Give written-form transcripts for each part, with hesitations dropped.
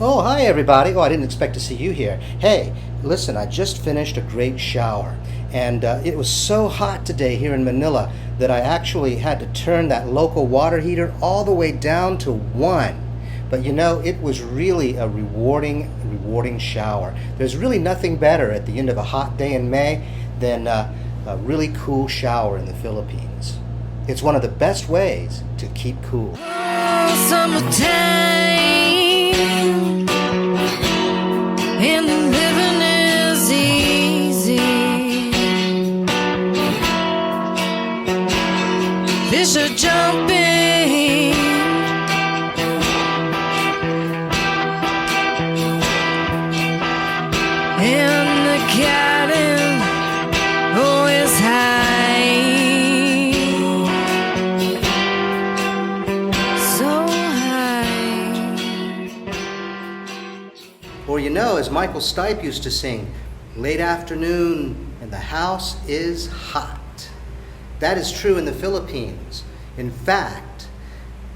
Oh, hi everybody. Oh, I didn't expect to see you here. Hey, listen, I just finished a great shower, and it was so hot today here in Manila that I actually had to turn that local water heater all the way down to 1. But you know, it was really a rewarding shower. There's really nothing better at the end of a hot day in May than a really cool shower in the Philippines. It's one of the best ways to keep cool. Summertime and the living is easy. Fish are jumping, and the cabin always high. So Or you know, as Michael Stipe used to sing, late afternoon and the house is hot. That is true in the Philippines. In fact,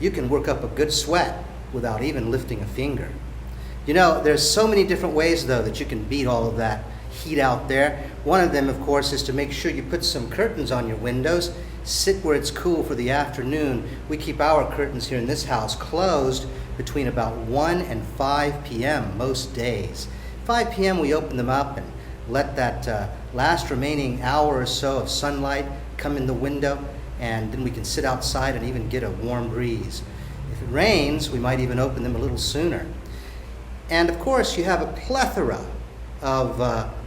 you can work up a good sweat without even lifting a finger. You know, there's so many different ways, though, that you can beat all of that heat out there. One of them, of course, is to make sure you put some curtains on your windows. Sit where it's cool for the afternoon. We keep our curtains here in this house closed between about 1 and 5 p.m. most days. 5 p.m. we open them up and let that last remaining hour or so of sunlight come in the window, and then we can sit outside and even get a warm breeze. If it rains, we might even open them a little sooner. And of course, you have a plethora of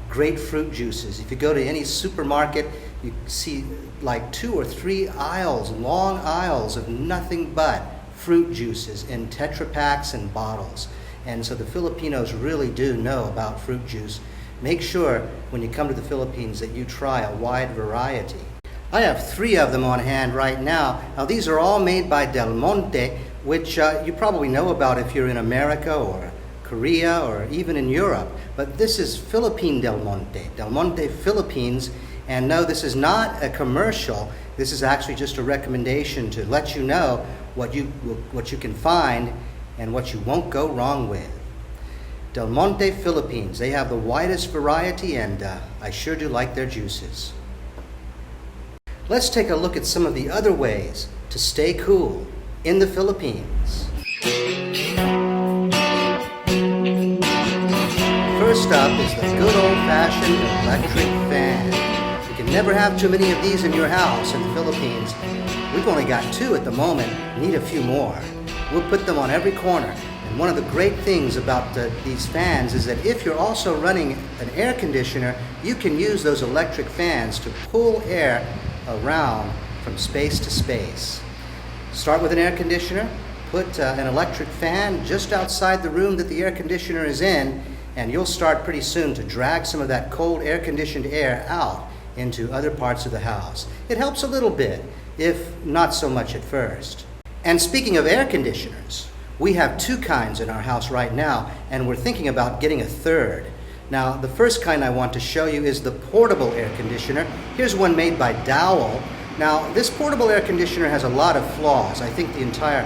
great fruit juices. If you go to any supermarket, you see like 2 or 3 aisles, long aisles of nothing but fruit juices in Tetra Paks and bottles. And so the Filipinos really do know about fruit juice. Make sure when you come to the Philippines that you try a wide variety. I have 3 of them on hand right now. Now these are all made by Del Monte, which you probably know about if you're in America or Korea or even in Europe. But this is Philippine Del Monte Philippines. And no, this is not a commercial. This is actually just a recommendation to let you know what you can find and what you won't go wrong with. Del Monte Philippines, they have the widest variety, and I sure do like their juices. Let's take a look at some of the other ways to stay cool in the Philippines. First up is the good old-fashioned electric fan. You can never have too many of these in your house in the Philippines. We've only got 2 at the moment, need a few more. We'll put them on every corner. And one of the great things about these fans is that if you're also running an air conditioner, you can use those electric fans to pull air around from space to space. Start with an air conditioner, put an electric fan just outside the room that the air conditioner is in, and you'll start pretty soon to drag some of that cold air-conditioned air out into other parts of the house. It helps a little bit, if not so much at first. And speaking of air conditioners, we have 2 kinds in our house right now, and we're thinking about getting a 3rd. Now, the first kind I want to show you is the portable air conditioner. Here's one made by Dowell. Now, this portable air conditioner has a lot of flaws. I think the entire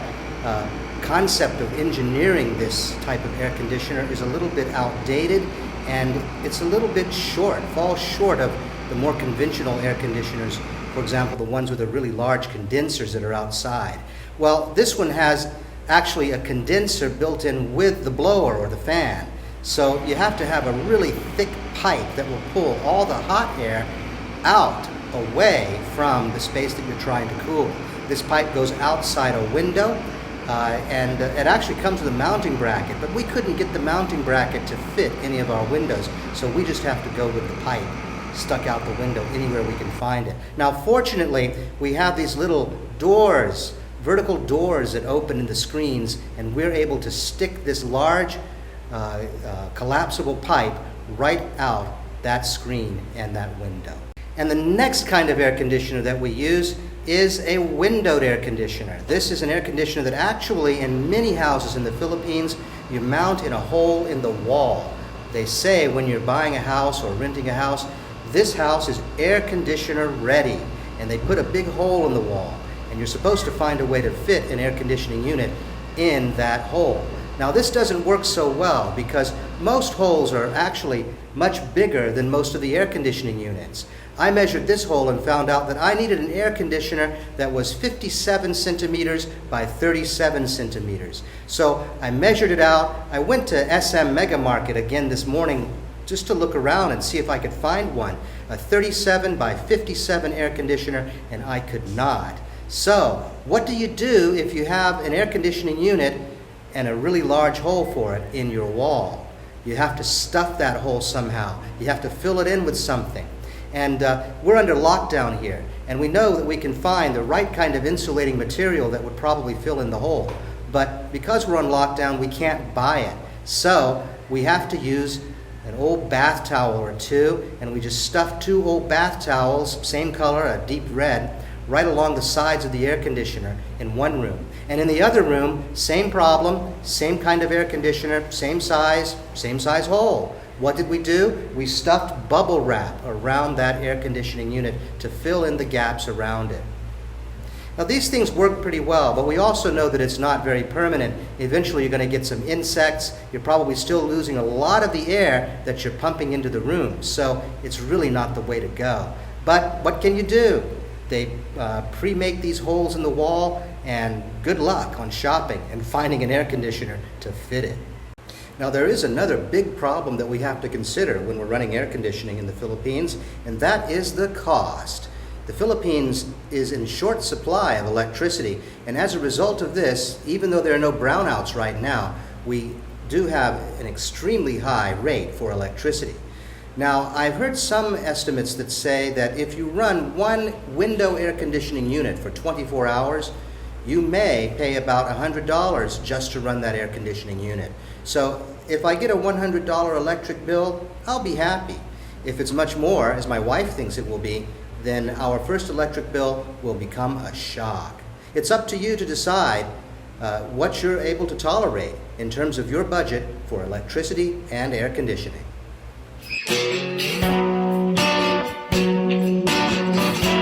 concept of engineering this type of air conditioner is a little bit outdated, and it's a little bit falls short of the more conventional air conditioners, for example, the ones with the really large condensers that are outside. Well, this one has actually a condenser built in with the blower or the fan. So you have to have a really thick pipe that will pull all the hot air out away from the space that you're trying to cool. This pipe goes outside a window, and it actually comes with a mounting bracket, but we couldn't get the mounting bracket to fit any of our windows, so we just have to go with the pipe stuck out the window anywhere we can find it. Now, fortunately, we have these little doors, vertical doors that open in the screens, and we're able to stick this large collapsible pipe right out that screen and that window. And the next kind of air conditioner that we use is a windowed air conditioner. This is an air conditioner that actually in many houses in the Philippines you mount in a hole in the wall. They say when you're buying a house or renting a house, this house is air conditioner ready, and they put a big hole in the wall, and you're supposed to find a way to fit an air conditioning unit in that hole. Now this doesn't work so well because most holes are actually much bigger than most of the air conditioning units. I measured this hole and found out that I needed an air conditioner that was 57 centimeters by 37 centimeters. So I measured it out. I went to SM Mega Market again this morning just to look around and see if I could find one, a 37 by 57 air conditioner, and I could not. So what do you do if you have an air conditioning unit and a really large hole for it in your wall? You have to stuff that hole somehow. You have to fill it in with something. And we're under lockdown here, and we know that we can find the right kind of insulating material that would probably fill in the hole. But because we're on lockdown, we can't buy it. So we have to use an old bath towel or two, and we just stuff 2 old bath towels, same color, a deep red, right along the sides of the air conditioner in one room. And in the other room, same problem, same kind of air conditioner, same size hole. What did we do? We stuffed bubble wrap around that air conditioning unit to fill in the gaps around it. Now these things work pretty well, but we also know that it's not very permanent. Eventually you're going to get some insects. You're probably still losing a lot of the air that you're pumping into the room. So it's really not the way to go. But what can you do? They pre-make these holes in the wall, and good luck on shopping and finding an air conditioner to fit it. Now there is another big problem that we have to consider when we're running air conditioning in the Philippines, and that is the cost. The Philippines is in short supply of electricity, and as a result of this, even though there are no brownouts right now, we do have an extremely high rate for electricity. Now, I've heard some estimates that say that if you run one window air conditioning unit for 24 hours, you may pay about $100 just to run that air conditioning unit. So if I get a $100 electric bill, I'll be happy. If it's much more, as my wife thinks it will be, then our first electric bill will become a shock. It's up to you to decide what you're able to tolerate in terms of your budget for electricity and air conditioning.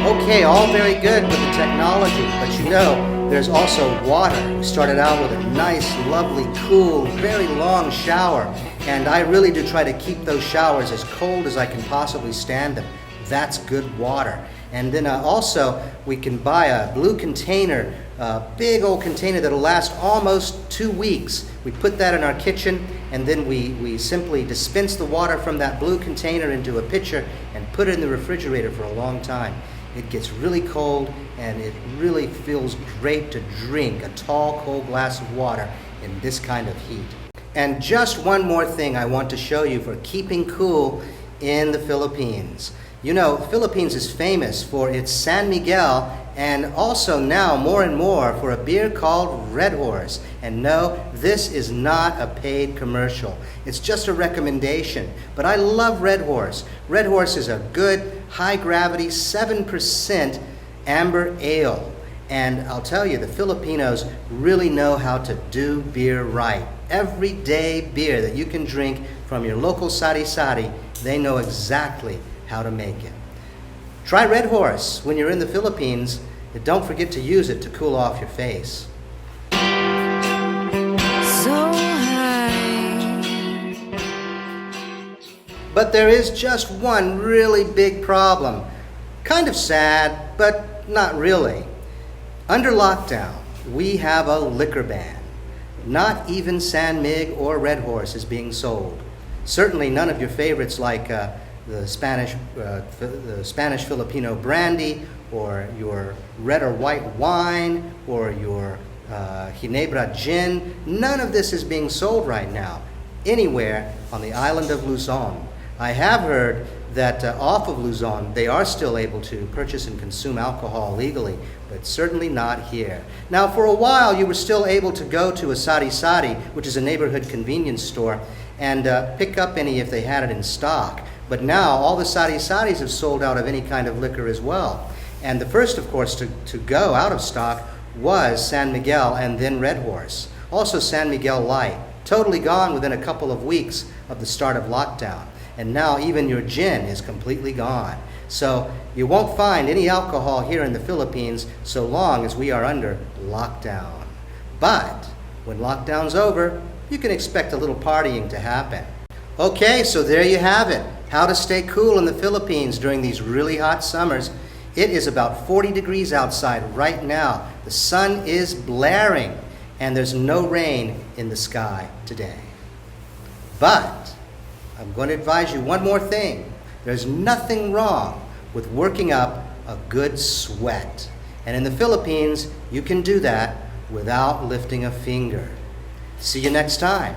Okay, all very good with the technology, but you know, there's also water. We started out with a nice, lovely, cool, very long shower, and I really do try to keep those showers as cold as I can possibly stand them. That's good water. And then also, we can buy a blue container, a big old container that'll last almost 2 weeks. We put that in our kitchen, and then we simply dispense the water from that blue container into a pitcher and put it in the refrigerator for a long time. It gets really cold, and it really feels great to drink a tall, cold glass of water in this kind of heat. And just one more thing I want to show you for keeping cool in the Philippines. You know, the Philippines is famous for its San Miguel, and also now more and more for a beer called Red Horse. And no, this is not a paid commercial. It's just a recommendation. But I love Red Horse. Red Horse is a good, high-gravity, 7% amber ale. And I'll tell you, the Filipinos really know how to do beer right. Everyday beer that you can drink from your local sari-sari, they know exactly how to make it. Try Red Horse when you're in the Philippines, and don't forget to use it to cool off your face. So high. But there is just one really big problem. Kind of sad, but not really. Under lockdown, we have a liquor ban. Not even San Mig or Red Horse is being sold. Certainly none of your favorites like the Spanish Filipino brandy, or your red or white wine, or your Ginebra gin. None of this is being sold right now anywhere on the island of Luzon. I have heard that off of Luzon, they are still able to purchase and consume alcohol legally, but certainly not here. Now, for a while, you were still able to go to a sari-sari, which is a neighborhood convenience store, and pick up any if they had it in stock. But now, all the sari-saris have sold out of any kind of liquor as well. And the first, of course, to go out of stock was San Miguel and then Red Horse. Also San Miguel Light, totally gone within a couple of weeks of the start of lockdown. And now even your gin is completely gone. So you won't find any alcohol here in the Philippines so long as we are under lockdown. But When lockdown's over, you can expect a little partying to happen. Okay, so there you have it. How to stay cool in the Philippines during these really hot summers. It is about 40 degrees outside right now. The sun is blaring, and there's no rain in the sky today. But I'm going to advise you one more thing. There's nothing wrong with working up a good sweat. And in the Philippines, you can do that without lifting a finger. See you next time.